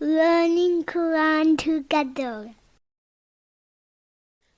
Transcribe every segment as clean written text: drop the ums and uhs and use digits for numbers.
learning Quran together.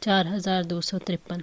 4253।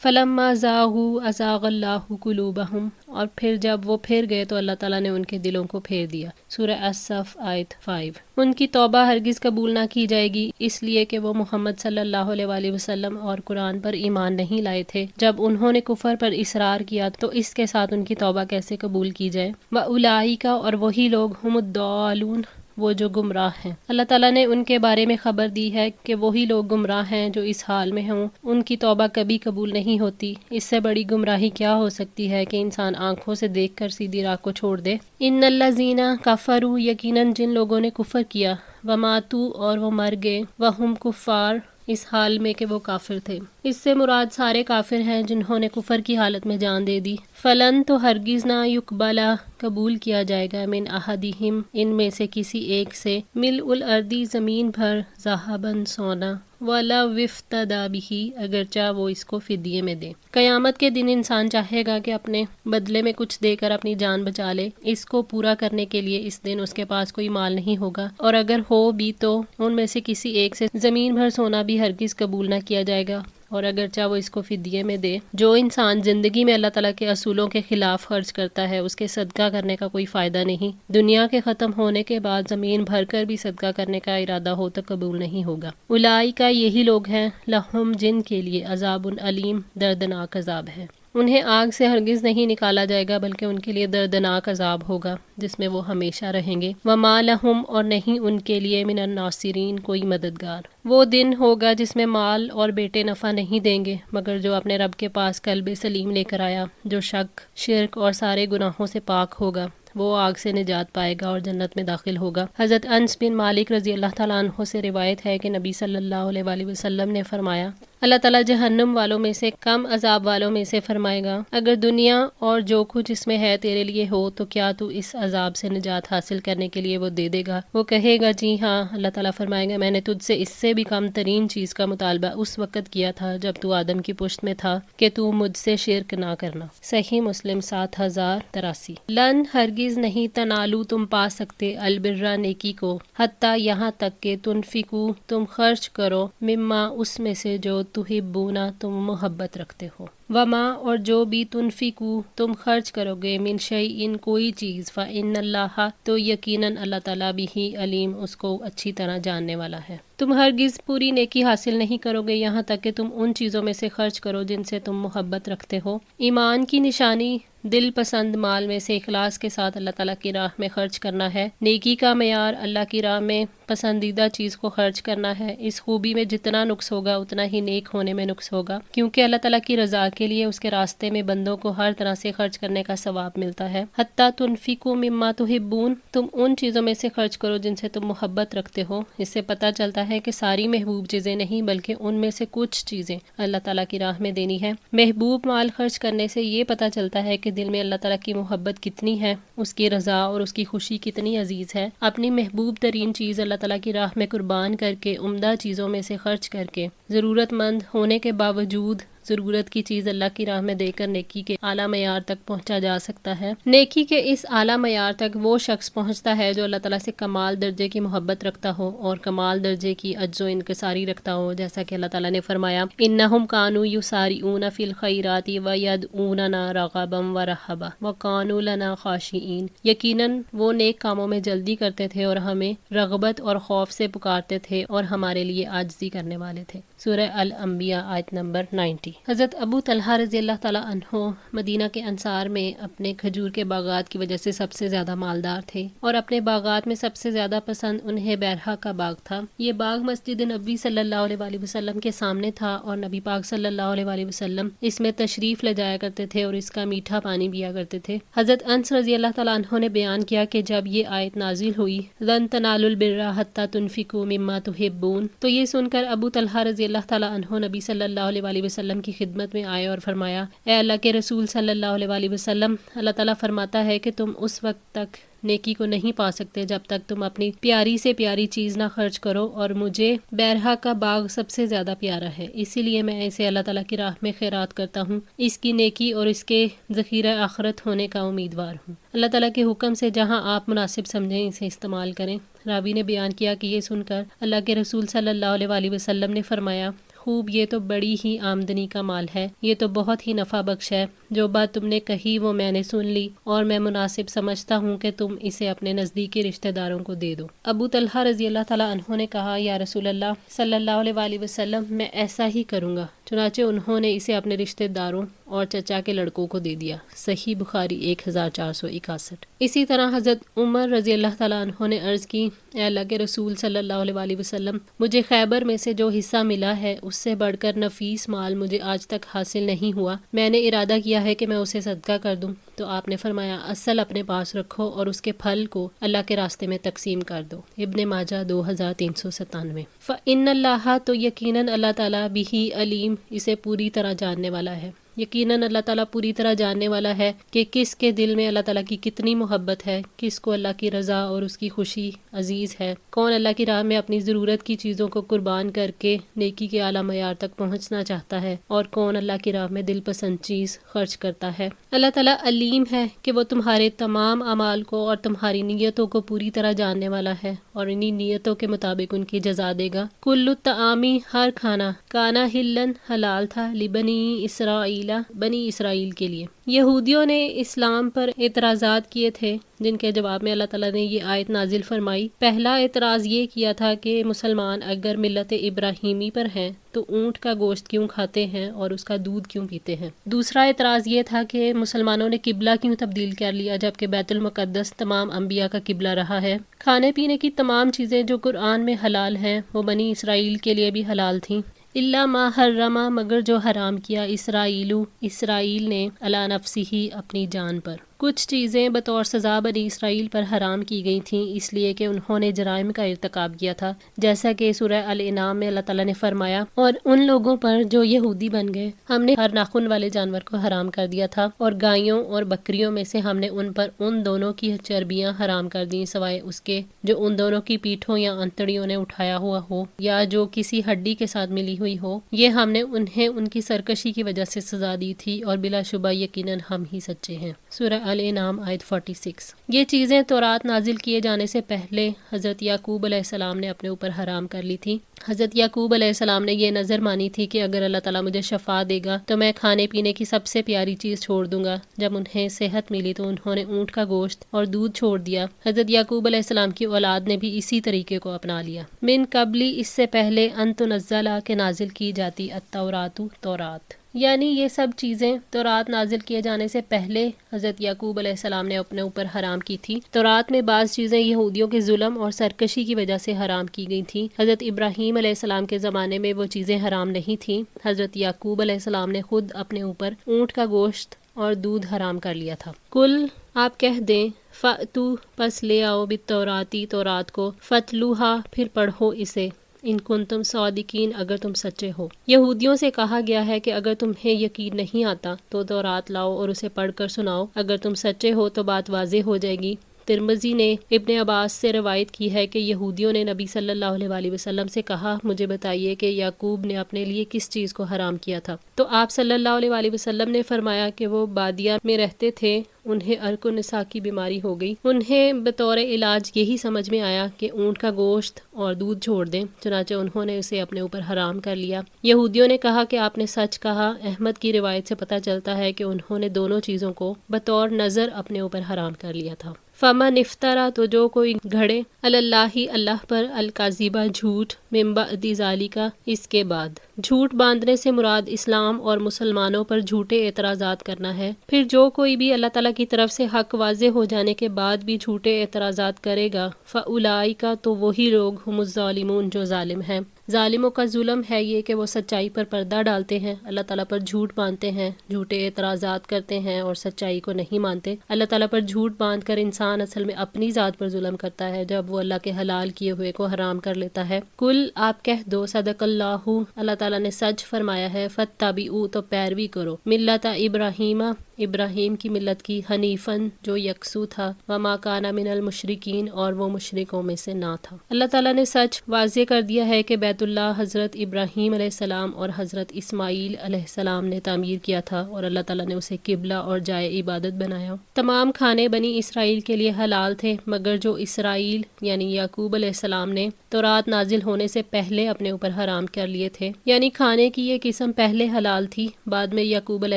فلما زاغوا ازاغ اللہ قلوبہم، اور پھر جب وہ پھر گئے تو اللہ تعالیٰ نے ان کے دلوں کو پھیر دیا۔ سورہ الصف آیت 5۔ ان کی توبہ ہرگز قبول نہ کی جائے گی، اس لیے کہ وہ محمد صلی اللہ علیہ وآلہ وسلم اور قرآن پر ایمان نہیں لائے تھے۔ جب انہوں نے کفر پر اصرار کیا تو اس کے ساتھ ان کی توبہ کیسے قبول کی جائے؟ وَأُولَٰئِکَ، اور وہی لوگ، ہم الضالون، وہ جو گمراہ ہیں۔ اللہ تعالیٰ نے ان کے بارے میں خبر دی ہے کہ وہی لوگ گمراہ ہیں جو اس حال میں ہوں، ان کی توبہ کبھی قبول نہیں ہوتی۔ اس سے بڑی گمراہی کیا ہو سکتی ہے کہ انسان آنکھوں سے دیکھ کر سیدھی راہ کو چھوڑ دے۔ ان الذین کفروا، یقیناً جن لوگوں نے کفر کیا، وماتوا، اور وہ مر گئے، وہم کفار، اس حال میں کہ وہ کافر تھے۔ اس سے مراد سارے کافر ہیں جنہوں نے کفر کی حالت میں جان دے دی۔ فلن، تو ہرگز نہ، یقبلا، قبول کیا جائے گا، من احدہم، ان میں سے کسی ایک سے، ملء الارض، زمین بھر، ذہباً، سونا، وَلَوْ افْتَدَىٰ بِهِ، اگرچہ وہ اس کو فدیے میں دے۔ قیامت کے دن انسان چاہے گا کہ اپنے بدلے میں کچھ دے کر اپنی جان بچا لے۔ اس کو پورا کرنے کے لیے اس دن اس کے پاس کوئی مال نہیں ہوگا، اور اگر ہو بھی تو ان میں سے کسی ایک سے زمین بھر سونا بھی ہرگز قبول نہ کیا جائے گا، اور اگرچہ وہ اس کو فدیے میں دے۔ جو انسان زندگی میں اللہ تعالیٰ کے اصولوں کے خلاف خرچ کرتا ہے، اس کے صدقہ کرنے کا کوئی فائدہ نہیں۔ دنیا کے ختم ہونے کے بعد زمین بھر کر بھی صدقہ کرنے کا ارادہ ہو تو قبول نہیں ہوگا۔ اولئک، یہی لوگ ہیں، لہم، جن کے لیے، عذاب علیم، دردناک عذاب ہے۔ انہیں آگ سے ہرگز نہیں نکالا جائے گا بلکہ ان کے لیے دردناک عذاب ہوگا جس میں وہ ہمیشہ رہیں گے۔ وما لہم، اور نہیں ان کے لیے، من الناصرین، کوئی مددگار۔ وہ دن ہوگا جس میں مال اور بیٹے نفع نہیں دیں گے مگر جو اپنے رب کے پاس قلب سلیم لے کر آیا، جو شک، شرک اور سارے گناہوں سے پاک ہوگا، وہ آگ سے نجات پائے گا اور جنت میں داخل ہوگا۔ حضرت انس بن مالک رضی اللہ تعالیٰ عنہ سے روایت ہے کہ نبی صلی اللہ علیہ وآلہ وسلم نے فرمایا، اللہ تعالیٰ جہنم والوں میں سے کم عذاب والوں میں سے فرمائے گا، اگر دنیا اور جو کچھ اس میں ہے تیرے لیے ہو تو کیا تو اس عذاب سے نجات حاصل کرنے کے لیے وہ دے دے گا؟ وہ کہے گا جی ہاں۔ اللہ تعالیٰ فرمائے گا، میں نے تجھ سے اس سے بھی کم ترین چیز کا مطالبہ اس وقت کیا تھا جب تو آدم کی پشت میں تھا کہ تو مجھ سے شرک نہ کرنا۔ صحیح مسلم 7083۔ لن، ہرگز نہیں، تنالو، تم پا سکتے، البرا، نیکی کو، حتیٰ، یہاں تک کہ، تنفقو، تم خرچ کرو، مما، اس میں سے جو تحبونا، تم محبت رکھتے ہو، وما، اور جو بھی، تنفقو، تم خرچ کرو گے، من شیئن، کوئی چیز، فإن اللہ، تو یقیناً اللہ تعالیٰ بھی علیم، اس کو اچھی طرح جاننے والا ہے۔ تم ہرگز پوری نیکی حاصل نہیں کرو گے یہاں تک کہ تم ان چیزوں میں سے خرچ کرو جن سے تم محبت رکھتے ہو۔ ایمان کی نشانی دل پسند مال میں سے اخلاص کے ساتھ اللہ تعالیٰ کی راہ میں خرچ کرنا ہے۔ نیکی کا معیار اللہ کی راہ میں پسندیدہ چیز کو خرچ کرنا ہے۔ اس خوبی میں جتنا نقص ہوگا اتنا ہی نیک ہونے میں نقص ہوگا، کیونکہ اللہ تعالیٰ کی رضا کے لیے اس کے راستے میں بندوں کو ہر طرح سے خرچ کرنے کا ثواب ملتا ہے۔ حتیٰ تنفقوا مما تحبون، تم ان چیزوں میں سے خرچ کرو جن سے تم محبت رکھتے ہو۔ اس سے پتہ چلتا ہے کہ ساری محبوب چیزیں نہیں بلکہ ان میں سے کچھ چیزیں اللہ تعالیٰ کی راہ میں دینی ہے۔ محبوب مال خرچ کرنے سے یہ پتہ چلتا ہے کہ دل میں اللہ تعالیٰ کی محبت کتنی ہے، اس کی رضا اور اس کی خوشی کتنی عزیز ہے۔ اپنی محبوب ترین چیز اللہ تعالیٰ کی راہ میں قربان کر کے، عمدہ چیزوں میں سے خرچ کر کے، ضرورت مند ہونے کے باوجود ضرورت کی چیز اللہ کی راہ میں دے کر نیکی کے اعلیٰ معیار تک پہنچا جا سکتا ہے۔ نیکی کے اس اعلیٰ معیار تک وہ شخص پہنچتا ہے جو اللہ تعالیٰ سے کمال درجے کی محبت رکھتا ہو اور کمال درجے کی عجز و انکساری رکھتا ہو، جیسا کہ اللہ تعالیٰ نے فرمایا، انہم کانوا یسارعون فی الخیرات ویدعوننا رغبا ورہبا وکانوا لنا خاشعین، یقیناً وہ نیک کاموں میں جلدی کرتے تھے اور ہمیں رغبت اور خوف سے پکارتے تھے اور ہمارے لیے عاجزی کرنے والے تھے۔ سورہ الانبیاء آیت نمبر 90۔ حضرت ابو طلحہ رضی اللہ تعالیٰ عنہ مدینہ کے انصار میں اپنے کھجور کے باغات کی وجہ سے سب سے زیادہ مالدار تھے، اور اپنے باغات میں سب سے زیادہ پسند انہیں بیرہا کا باغ تھا۔ یہ باغ مسجد نبی صلی اللہ علیہ وآلہ وسلم کے سامنے تھا اور نبی پاک صلی اللہ علیہ وآلہ وسلم اس میں تشریف لے جایا کرتے تھے اور اس کا میٹھا پانی پیا کرتے تھے۔ حضرت انس رضی اللہ تعالیٰ عنہ نے بیان کیا کہ جب یہ آیت نازل ہوئی، لن تنالوا البر حتی تنفقوا مما تحبون، تو یہ سن کر ابو طلحہ رضی اللہ تعالیٰ عنہ نبی صلی اللہ علیہ وآلہ وسلم کی خدمت میں آئے اور فرمایا، اے اللہ کے رسول صلی اللہ علیہ وآلہ وسلم، اللہ تعالیٰ فرماتا ہے کہ تم اس وقت تک نیکی کو نہیں پا سکتے جب تک تم اپنی پیاری سے پیاری چیز نہ خرچ کرو، اور مجھے بیرہا کا باغ سب سے زیادہ پیارا ہے، اسی لیے میں اسے اللہ تعالیٰ کی راہ میں خیرات کرتا ہوں، اس کی نیکی اور اس کے ذخیرہ آخرت ہونے کا امیدوار ہوں۔ اللہ تعالیٰ کے حکم سے جہاں آپ مناسب سمجھیں اسے استعمال کریں۔ راوی نے بیان کیا کہ یہ سن کر اللہ کے رسول صلی اللہ علیہ وآلہ وسلم نے فرمایا، خوب، یہ تو بڑی ہی آمدنی کا مال ہے، یہ تو بہت ہی نفع بخش ہے، جو بات تم نے کہی وہ میں نے سن لی، اور میں مناسب سمجھتا ہوں کہ تم اسے اپنے نزدیکی رشتہ داروں کو دے دو۔ ابو طلحہ رضی اللہ تعالیٰ عنہ نے کہا یا رسول اللہ صلی اللہ علیہ وآلہ وسلم، میں ایسا ہی کروں گا۔ چنانچہ انہوں نے اسے اپنے رشتہ داروں اور چچا کے لڑکوں کو دے دیا۔ صحیح بخاری 1461۔ اسی طرح حضرت عمر رضی اللہ تعالیٰ عنہ نے عرض کی، اے اللہ کے رسول صلی اللہ علیہ وآلہ وسلم، مجھے خیبر میں سے جو حصہ ملا ہے اس سے بڑھ کر نفیس مال مجھے آج تک حاصل نہیں ہوا، میں نے ارادہ کیا ہے کہ میں اسے صدقہ کر دوں۔ تو آپ نے فرمایا اصل اپنے پاس رکھو اور اس کے پھل کو اللہ کے راستے میں تقسیم کر دو۔ ابن ماجہ 2397۔ فإن اللہ، تو یقیناً اللہ تعالیٰ بِہِ علیم، اسے پوری طرح جاننے والا ہے۔ یقیناً اللہ تعالیٰ پوری طرح جاننے والا ہے کہ کس کے دل میں اللہ تعالیٰ کی کتنی محبت ہے، کس کو اللہ کی رضا اور اس کی خوشی عزیز ہے، کون اللہ کی راہ میں اپنی ضرورت کی چیزوں کو قربان کر کے نیکی کے اعلیٰ معیار تک پہنچنا چاہتا ہے، اور کون اللہ کی راہ میں دل پسند چیز خرچ کرتا ہے۔ اللہ تعالیٰ علیم ہے کہ وہ تمہارے تمام اعمال کو اور تمہاری نیتوں کو پوری طرح جاننے والا ہے، اور انہی نیتوں کے مطابق ان کی جزا دے گا۔ کل الطعامی، ہر کھانا، کانا ہلن، حلال تھا، لبنی اسرائیل، بنی اسرائیل کے لیے۔ یہودیوں نے اسلام پر اعتراضات کیے تھے، جن کے جواب میں اللہ تعالیٰ نے یہ آیت نازل فرمائی۔ پہلا اعتراض یہ کیا تھا کہ مسلمان اگر ملت ابراہیمی پر ہیں تو اونٹ کا گوشت کیوں کھاتے ہیں اور اس کا دودھ کیوں پیتے ہیں۔ دوسرا اعتراض یہ تھا کہ مسلمانوں نے قبلہ کیوں تبدیل کر لیا جبکہ بیت المقدس تمام انبیاء کا قبلہ رہا ہے۔ کھانے پینے کی تمام چیزیں جو قرآن میں حلال ہیں وہ بنی اسرائیل کے لیے بھی حلال تھیں، الا ما حرما، مگر جو حرام کیا اسرائیل نے علی نفسہ، اپنی جان پر۔ کچھ چیزیں بطور سزا بنی اسرائیل پر حرام کی گئی تھیں اس لیے کہ انہوں نے جرائم کا ارتکاب کیا تھا، جیسا کہ سورہ الانعام میں اللہ تعالیٰ نے فرمایا، اور ان لوگوں پر جو یہودی بن گئے ہم نے ہر ناخن والے جانور کو حرام کر دیا تھا، اور گایوں اور بکریوں میں سے ہم نے ان پر ان دونوں کی چربیاں حرام کر دیں سوائے اس کے جو ان دونوں کی پیٹھوں یا انتڑیوں نے اٹھایا ہوا ہو یا جو کسی ہڈی کے ساتھ ملی ہوئی ہو، یہ ہم نے انہیں ان کی سرکشی کی وجہ سے سزا دی تھی، اور بلا شبہ یقیناً ہم ہی سچے ہیں۔ سورہ الانعام آیت 46۔ یہ چیزیں تورات نازل کیے جانے سے پہلے حضرت یعقوب علیہ السلام نے اپنے اوپر حرام کر لی تھی۔ حضرت یعقوب علیہ السلام نے یہ نظر مانی تھی کہ اگر اللہ تعالیٰ مجھے شفا دے گا تو میں کھانے پینے کی سب سے پیاری چیز چھوڑ دوں گا۔ جب انہیں صحت ملی تو انہوں نے اونٹ کا گوشت اور دودھ چھوڑ دیا۔ حضرت یعقوب علیہ السلام کی اولاد نے بھی اسی طریقے کو اپنا لیا۔ من قبلی، اس سے پہلے، ان تنزل، کہ نازل کی جاتی، التورات، تورات، یعنی یہ سب چیزیں تورات نازل کیے جانے سے پہلے حضرت یعقوب علیہ السلام نے اپنے اوپر حرام کی تھی۔ تورات میں بعض چیزیں یہودیوں کے ظلم اور سرکشی کی وجہ سے حرام کی گئی تھیں۔ حضرت ابراہیم علیہ السلام کے زمانے میں وہ چیزیں حرام نہیں تھیں۔ حضرت یعقوب علیہ السلام نے خود اپنے اوپر اونٹ کا گوشت اور دودھ حرام کر لیا تھا۔ کل، آپ کہہ دیں، فَأْتُوا، پس لے آؤ، بالتوراتی، تورات کو، فَاتْلُوہا، پھر پڑھو اسے، ان کنتم صادقین، اگر تم سچے ہو۔ یہودیوں سے کہا گیا ہے کہ اگر تمہیں یقین نہیں آتا تو تورات لاؤ اور اسے پڑھ کر سناؤ، اگر تم سچے ہو تو بات واضح ہو جائے گی۔ ترمذی نے ابن عباس سے روایت کی ہے کہ یہودیوں نے نبی صلی اللہ علیہ وآلہ وسلم سے کہا، مجھے بتائیے کہ یعقوب نے اپنے لیے کس چیز کو حرام کیا تھا؟ تو آپ صلی اللہ علیہ وآلہ وسلم نے فرمایا کہ وہ بادیہ میں رہتے تھے، انہیں عرق النساء کی بیماری ہو گئی، انہیں بطور علاج یہی سمجھ میں آیا کہ اونٹ کا گوشت اور دودھ چھوڑ دیں، چنانچہ انہوں نے اسے اپنے اوپر حرام کر لیا۔ یہودیوں نے کہا کہ آپ نے سچ کہا۔ احمد کی روایت سے پتہ چلتا ہے کہ انہوں نے دونوں چیزوں کو بطور نظر اپنے اوپر حرام کر لیا تھا۔ فمن افطرا، تو جو کوئی گھڑے، اللہ، اللہ پر، الکاذبہ، جھوٹ، من بعد ذالک، اس کے بعد۔ جھوٹ باندھنے سے مراد اسلام اور مسلمانوں پر جھوٹے اعتراضات کرنا ہے۔ پھر جو کوئی بھی اللہ تعالیٰ کی طرف سے حق واضح ہو جانے کے بعد بھی جھوٹے اعتراضات کرے گا، فاولئک، تو وہی لوگ، ہم الظالمون، جو ظالم ہیں۔ ظالموں کا ظلم ہے یہ کہ وہ سچائی پر پردہ ڈالتے ہیں، اللہ تعالیٰ پر جھوٹ باندھتے ہیں، جھوٹے اعتراضات کرتے ہیں اور سچائی کو نہیں مانتے۔ اللہ تعالیٰ پر جھوٹ باندھ کر انسان اصل میں اپنی ذات پر ظلم کرتا ہے جب وہ اللہ کے حلال کیے ہوئے کو حرام کر لیتا ہے۔ کل، آپ کہہ دو، صدق اللہ، اللہ تعالیٰ نے سچ فرمایا ہے، فاتبعوا، تو پیروی کرو، ملت ابراہیم، ابراہیم کی ملت کی، حنیفاً جو یکسو تھا، وما کان من المشرکین اور وہ مشرکوں میں سے نہ تھا۔ اللہ تعالیٰ نے سچ واضح کر دیا ہے کہ بیت اللہ حضرت ابراہیم علیہ السلام اور حضرت اسماعیل علیہ السلام نے تعمیر کیا تھا، اور اللہ تعالیٰ نے اسے قبلہ اور جائے عبادت بنایا۔ تمام کھانے بنی اسرائیل کے لیے حلال تھے، مگر جو اسرائیل یعنی یعقوب علیہ السلام نے تورات نازل ہونے سے پہلے اپنے اوپر حرام کر لیے تھے، یعنی کھانے کی یہ قسم پہلے حلال تھی، بعد میں یعقوب علیہ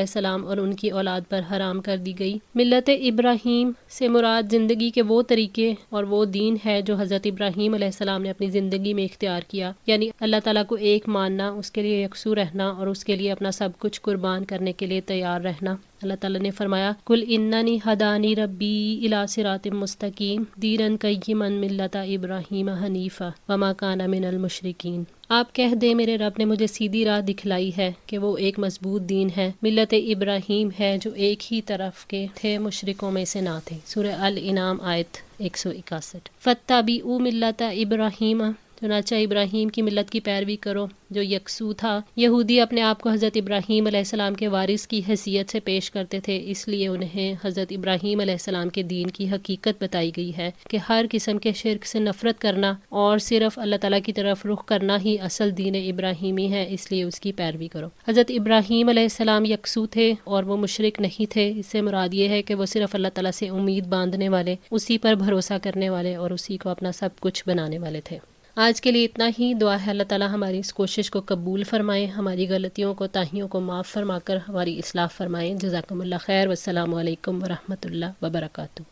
السلام اور ان کی اولاد پر حرام کر دی گئی۔ ملت ابراہیم سے مراد زندگی کے وہ طریقے اور وہ دین ہے جو حضرت ابراہیم علیہ السلام نے اپنی زندگی میں اختیار کیا، یعنی اللہ تعالیٰ کو ایک ماننا، اس کے لیے یکسو رہنا اور اس کے لیے اپنا سب کچھ قربان کرنے کے لیے تیار رہنا۔ اللہ تعالیٰ نے فرمایا قل اننی ہدانی ربی الی صراط مستقیم دینا قیما ملت ابراہیم حنیفا وما کان من المشرکین۔ آپ کہہ دیں میرے رب نے مجھے سیدھی راہ دکھلائی ہے کہ وہ ایک مضبوط دین ہے، ملت ابراہیم ہے جو ایک ہی طرف کے تھے، مشرکوں میں سے نہ تھے۔ سورہ الانعام آیت 161۔ فاتبعوا ملت ابراہیم، چنانچہ ابراہیم کی ملت کی پیروی کرو جو یکسو تھا۔ یہودی اپنے آپ کو حضرت ابراہیم علیہ السلام کے وارث کی حیثیت سے پیش کرتے تھے، اس لیے انہیں حضرت ابراہیم علیہ السلام کے دین کی حقیقت بتائی گئی ہے کہ ہر قسم کے شرک سے نفرت کرنا اور صرف اللہ تعالیٰ کی طرف رخ کرنا ہی اصل دین ابراہیمی ہے، اس لیے اس کی پیروی کرو۔ حضرت ابراہیم علیہ السلام یکسو تھے اور وہ مشرک نہیں تھے، اس سے مراد یہ ہے کہ وہ صرف اللہ تعالیٰ سے امید باندھنے والے، اسی پر بھروسہ کرنے والے اور اسی کو اپنا سب کچھ بنانے والے تھے۔ آج کے لیے اتنا ہی۔ دعا ہے اللہ تعالیٰ ہماری اس کوشش کو قبول فرمائیں، ہماری غلطیوں کو، تاہیوں کو معاف فرما کر ہماری اصلاح فرمائیں۔ جزاکم اللہ خیر، والسلام علیکم ورحمۃ اللہ وبرکاتہ۔